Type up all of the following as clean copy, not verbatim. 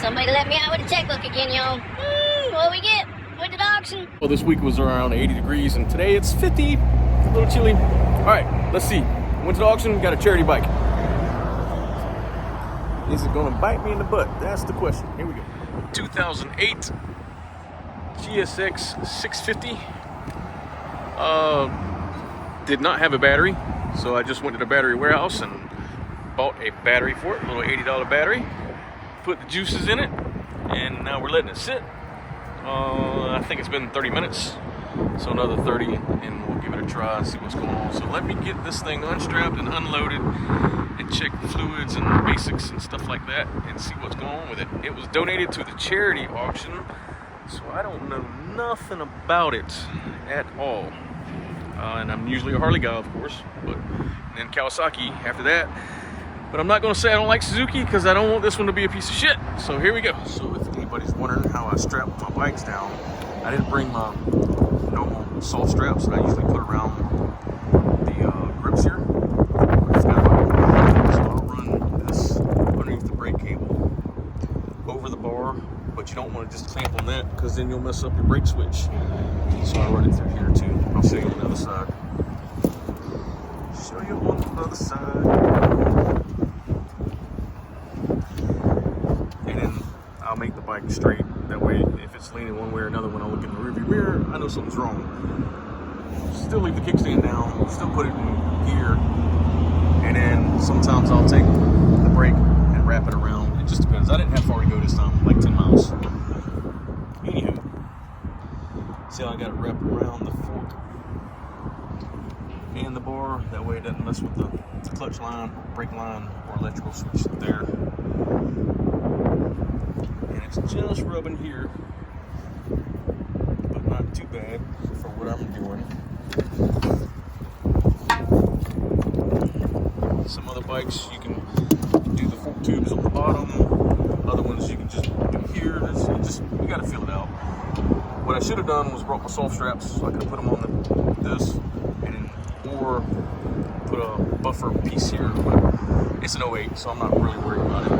Somebody let me out with a checkbook again, y'all. What we get? Went to the auction. Well, this week was around 80 degrees, and today it's 50. A little chilly. All right, let's see. Went to the auction, got a charity bike. Is it gonna bite me in the butt? That's the question. Here we go. 2008 GSX 650. Did not have a battery, so I just went to the battery warehouse and bought a battery for it, a little $80 battery. Put the juices in it, and now we're letting it sit. I think it's been 30 minutes, so another 30, and we'll give it a try and see what's going on. So let me get this thing unstrapped and unloaded and check the fluids and basics and stuff like that and see what's going on with it. It was donated to the charity auction, so I don't know nothing about it at all. And I'm usually a Harley guy, of course, but then Kawasaki after that. But I'm not going to say I don't like Suzuki because I don't want this one to be a piece of shit. So here we go. So if anybody's wondering how I strap my bikes down, I didn't bring my normal soft straps that I usually put around the grips here. So I'll run this underneath the brake cable over the bar, but you don't want to just clamp on that because then you'll mess up your brake switch. So I'll run it through here too. I'll show you on the other side. Show you on the other side. And then I'll make the bike straight. That way, if it's leaning one way or another, when I look in the rearview mirror, I know something's wrong. Still leave the kickstand down, still put it in gear, and then sometimes I'll take the brake and wrap it around. It just depends. I didn't have far to go this time, like 10 miles. Anywho, see how I got it wrapped around the fork and the bar. That way it doesn't mess with the clutch line, brake line, or electrical switch there. And it's just rubbing here, but not too bad for what I'm doing. Some other bikes you can do the fork tubes on the bottom. Other ones you can just do here. You got to feel it out. What I should have done was brought my soft straps so I could put them on this, and or put a buffer piece here. But it's an 08, so I'm not really worried about it.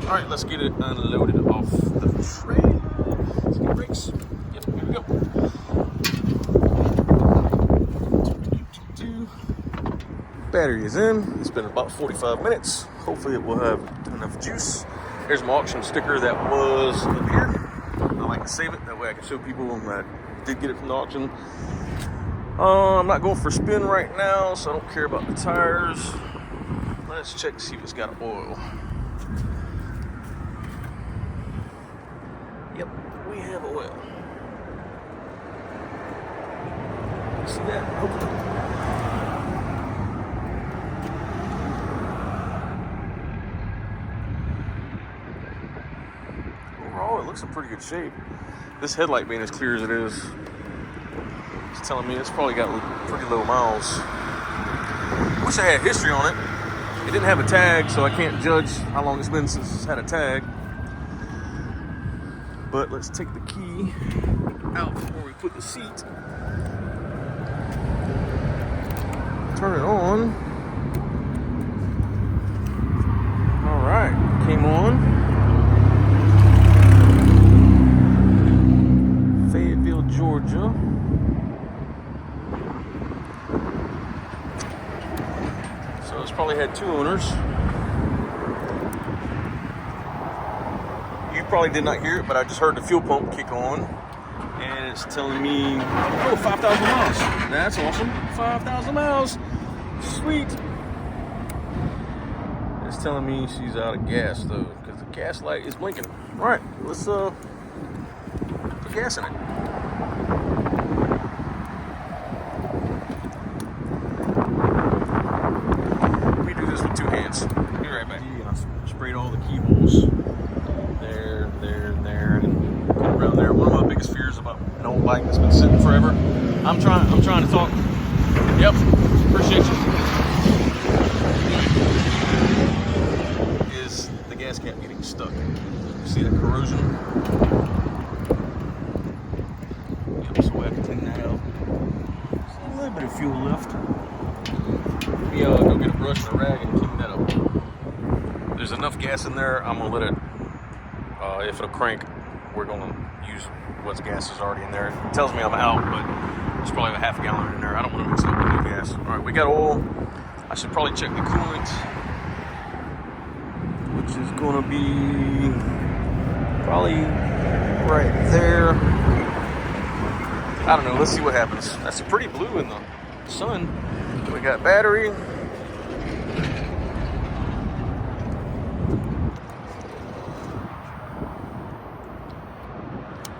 All right, let's get it unloaded off the trailer. Let's get brakes. Yep, here we go. Battery is in. It's been about 45 minutes. Hopefully it will have enough juice. Here's my auction sticker that was up here. I like to save it. That way I can show people that I did get it from the auction. I'm not going for a spin right now, so I don't care about the tires. Let's check to see if it's got oil. Yep, we have oil. See that? Hopefully. Overall, it looks in pretty good shape. This headlight being as clear as it is, it's telling me it's probably got pretty low miles. Wish I had history on it. It didn't have a tag, so I can't judge how long it's been since it's had a tag. But let's take the key out before we put the seat. Turn it on. All right, came on. Fayetteville, Georgia. So it's probably had 2 owners. You probably did not hear it, but I just heard the fuel pump kick on, and it's telling me, oh, 5,000 miles. That's awesome. 5,000 miles. Sweet. It's telling me she's out of gas though, because the gas light is blinking. All right, let's put gas in it. We do this with 2 hands. Be right back. I sprayed all the keyholes. There, and put it around there. One of my biggest fears about an old bike that's been sitting forever. I'm trying to talk. Yep, appreciate you. Is the gas cap getting stuck? You see that corrosion? Yep, so we'll have to clean that out. There's a little bit of fuel left. Maybe go get a brush and a rag and clean that up. There's enough gas in there. I'm gonna let it If it'll crank, we're gonna use what gas is already in there. It tells me I'm out, but there's probably a half a gallon in there. I don't want to mix it up with new gas. All right, we got oil. I should probably check the coolant, which is gonna be probably right there. I don't know. Let's see what happens. That's pretty blue in the sun. We got battery.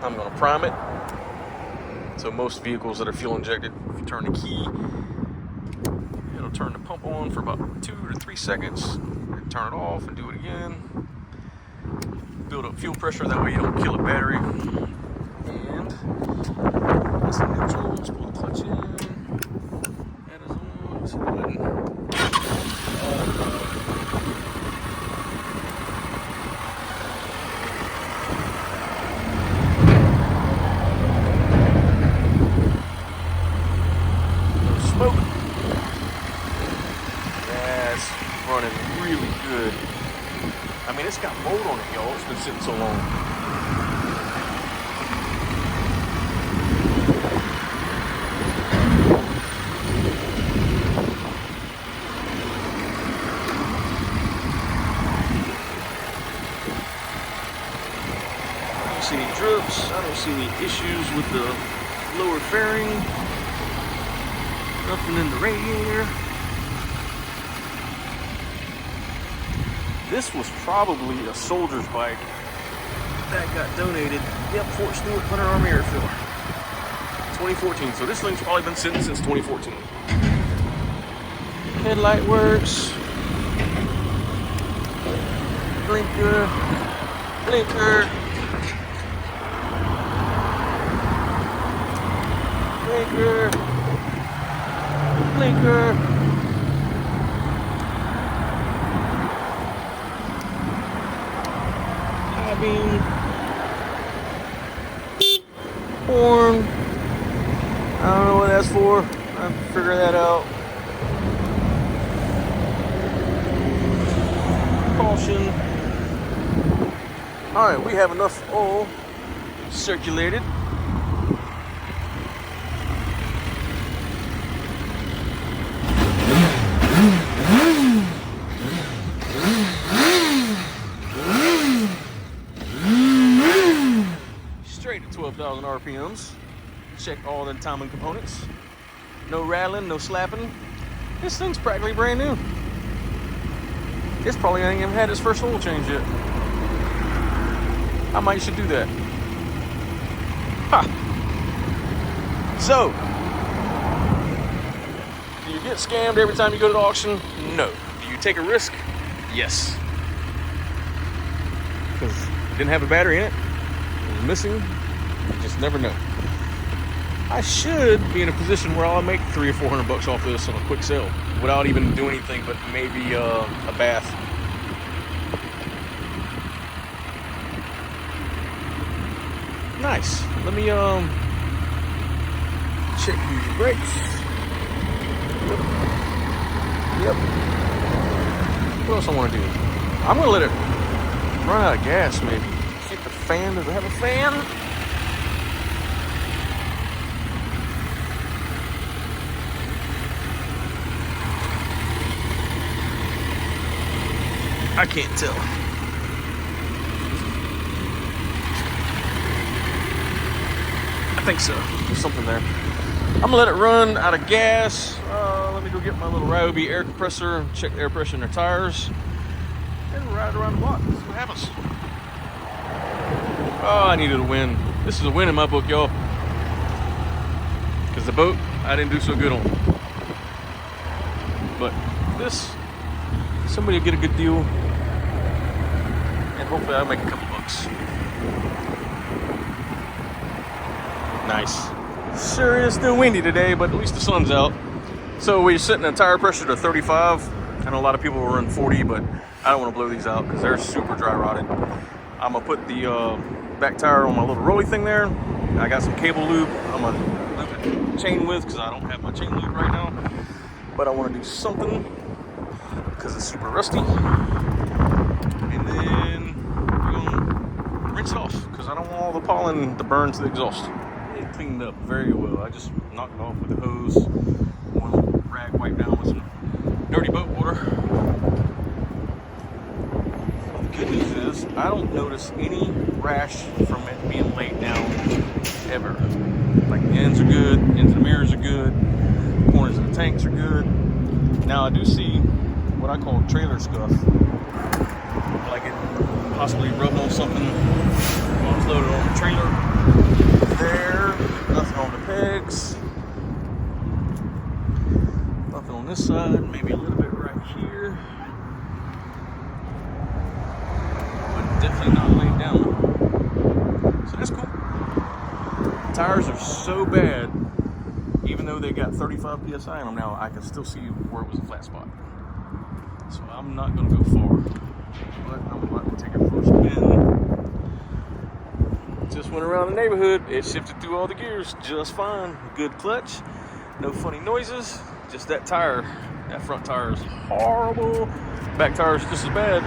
I'm going to prime it. So most vehicles that are fuel injected, if you turn the key, it'll turn the pump on for about 2 to 3 seconds. Turn it off and do it again. Build up fuel pressure, that way you don't kill a battery. And that's the neutral. Let's pull the clutch in. That is on. Let's hit the button. Smoke. That's running really good. I mean, it's got mold on it, y'all. It's been sitting so long. I don't see any drips. I don't see any issues with the lower fairing. Nothing in the radiator. This was probably a soldier's bike that got donated. Yep, Fort Stewart Hunter Army Air Filler. 2014. So this thing's probably been sitting since 2014. Headlight works. Blinker. Blinker. Blinker. Blinker. Beam, horn. I don't know what that's for. I'll figure that out. Caution. All right, we have enough oil circulated. Straight at 12,000 RPMs. Check all the timing components. No rattling, no slapping. This thing's practically brand new. It's probably ain't even had its first oil change yet. I might should do that. Ha! So, do you get scammed every time you go to the auction? No. Do you take a risk? Yes. Because it didn't have a battery in it. It was missing. You just never know. I should be in a position where I'll make $300 or $400 off this on a quick sale without even doing anything but maybe a bath. Nice. Let me check these brakes. Yep. What else I want to do? I'm gonna let it run out of gas maybe. See if the fan, does it have a fan? I can't tell. I think so. There's something there. I'm gonna let it run out of gas. Let me go get my little Ryobi air compressor, check the air pressure in their tires, and ride around the block. See what happens. Oh, I needed a win. This is a win in my book, y'all. Because the boat, I didn't do so good on. But this, somebody will get a good deal. And hopefully I'll make a couple bucks. Nice. Sure is still windy today, but at least the sun's out. So we're setting a tire pressure to 35. I know a lot of people will run 40, but I don't want to blow these out because they're super dry rotted. I'm gonna put the back tire on my little rolly thing there. I got some cable lube. I'm gonna loop it chain with because I don't have my chain lube right now. But I want to do something because it's super rusty. And then we're gonna rinse it off because I don't want all the pollen to burn to the exhaust. It cleaned up very well. I just knocked it off with a hose, one little rag wiped down with some dirty boat water. The good news is I don't notice any rash from it being laid down ever. Like the ends are good, ends of the mirrors are good, corners of the tanks are good. Now I do see what I call trailer scuff, like it possibly rubbed on something while I was loaded on the trailer. There, nothing on the pegs, nothing on this side, maybe a little bit right here, but definitely not laid down. So that's cool. Tires are so bad, even though they got 35 psi in them now, I can still see where it was a flat spot. So I'm not going to go far, but I'm about to take it for a spin. Just went around the neighborhood. It shifted through all the gears just fine. Good clutch, no funny noises. Just that tire, that front tire is horrible. Back tire is just as bad.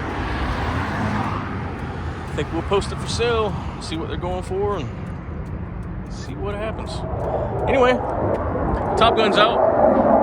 I think we'll post it for sale, see what they're going for, and see what happens. Anyway, Top Gun's out.